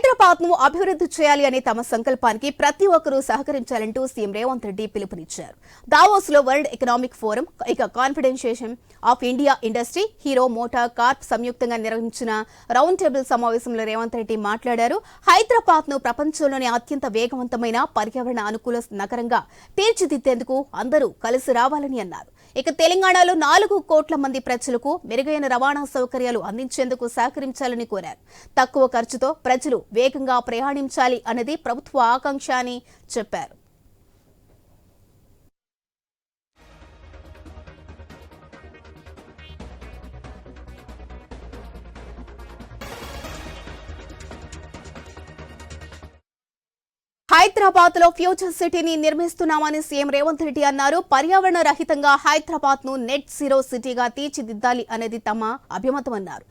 హైదరాబాద్ ను అభివృద్ధి చేయాలి అనే తమ సంకల్పానికి ప్రతి ఒక్కరూ సహకరించాలంటూ సీఎం రేవంత్ రెడ్డి పిలుపునిచ్చారు. దావోస్ లో world economic forum, confederation of India industry, hero motor Corp సంయుక్తంగా నిర్వహించిన రౌండ్ టేబుల్ సమావేశంలో రేవంత్ రెడ్డి మాట్లాడారు. హైదరాబాద్ ను ప్రపంచంలోనే అత్యంత వేగవంతమైన పర్యావరణ అనుకూల నగరంగా తీర్చిదిద్దేందుకు అందరూ కలిసి రావాలని అన్నారు. తెలంగాణలో 4 కోట్ల మంది ప్రజలకు మెరుగైన రవాణా సౌకర్యాలు అందించేందుకు సహకరించాలని కోరారు. తక్కువ ఖర్చుతో ప్రజలు వేగంగా ప్రయాణించాలి అన్నది ప్రభుత్వ ఆకాంక్ష అని చెప్పారు. హైదరాబాద్ లో ఫ్యూచర్ సిటీని నిర్మిస్తున్నామని సీఎం రేవంత్ రెడ్డి అన్నారు. పర్యావరణ రహితంగా హైదరాబాద్ ను నెట్ జీరో సిటీగా తీర్చిదిద్దాలి అనేది తమ అభిమతమన్నారు.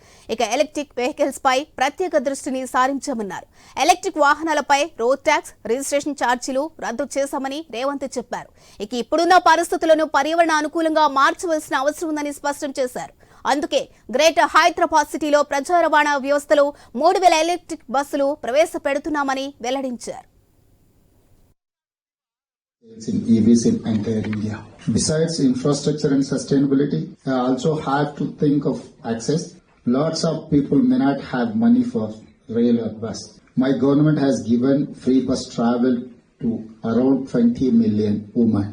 ఎలక్ట్రిక్ వెహికల్స్ పై ప్రత్యేక దృష్టిని సారించామన్నారు. ఎలక్ట్రిక్ వాహనాలపై రోడ్ ట్యాక్స్, రిజిస్ట్రేషన్ ఛార్జీలు రద్దు చేశామని రేవంత్ చెప్పారు. ఇప్పుడున్న పరిస్థితులను పర్యావరణ అనుకూలంగా మార్చవలసిన అవసరం ఉందని స్పష్టం చేశారు. అందుకే గ్రేటర్ హైదరాబాద్ సిటీలో ప్రజా రవాణా వ్యవస్థలో 3000 ఎలక్ట్రిక్ బస్సులు ప్రవేశపెడుతున్నామని వెల్లడించారు. In EVs in entire India. Besides infrastructure and sustainability, I also have to think of access. Lots of people may not have money for rail or bus. My government has given free bus travel to around 20 million women.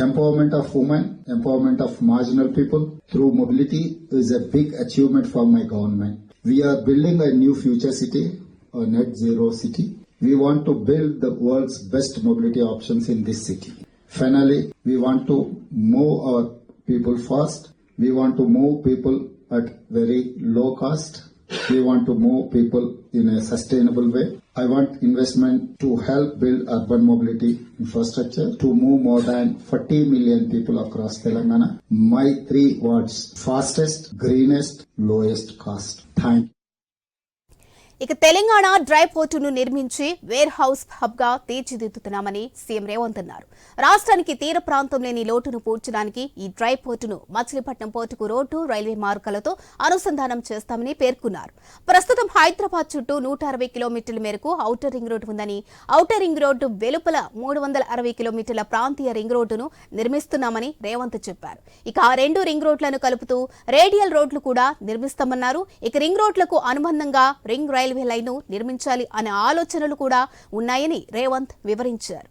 Empowerment of women, empowerment of marginal people through mobility is a big achievement for my government. We are building a new future city, a net zero city. We want to build the world's best mobility options in this city. Finally, we want to move our people fast. We want to move people at very low cost. We want to move people in a sustainable way. I want investment to help build urban mobility infrastructure to move more than 40 million people across Telangana. My 3 words: fastest, greenest, lowest cost. Thank you. Telangana dry పోర్టును నిర్మించి wear house hub గా తీర్చిదిద్దుతున్నామని CM Revanth అన్నారు. రాష్ట్రానికి తీర ప్రాంతం లేని లోటును పూడ్చడానికి ఈ డ్రై పోర్టును మచిలీపట్నం పోర్టుకు రోడ్డు, రైల్వే మార్గాలతో అనుసంధానం చేస్తామని పేర్కొన్నారు. ప్రస్తుతం హైదరాబాద్ చుట్టూ 160 కిలోమీటర్ల మేరకు ఔటర్ రింగ్ రోడ్డు ఉందని, ఔటర్ రింగ్ రోడ్డు వెలుపల 360 కిలోమీటర్ల ప్రాంతీయ రింగ్ రోడ్డును నిర్మిస్తున్నామని రేవంత్ చెప్పారు. ఆ 2 రింగ్ రోడ్లను కలుపుతూ రేడియల్ రోడ్లు కూడా నిర్మిస్తామన్నారు. రింగ్ రోడ్లకు అనుబంధంగా రింగ్ రైల్వే లైన్ నిర్మించాలి అనే ఆలోచనలు కూడా ఉన్నాయని రేవంత్ వివరించారు.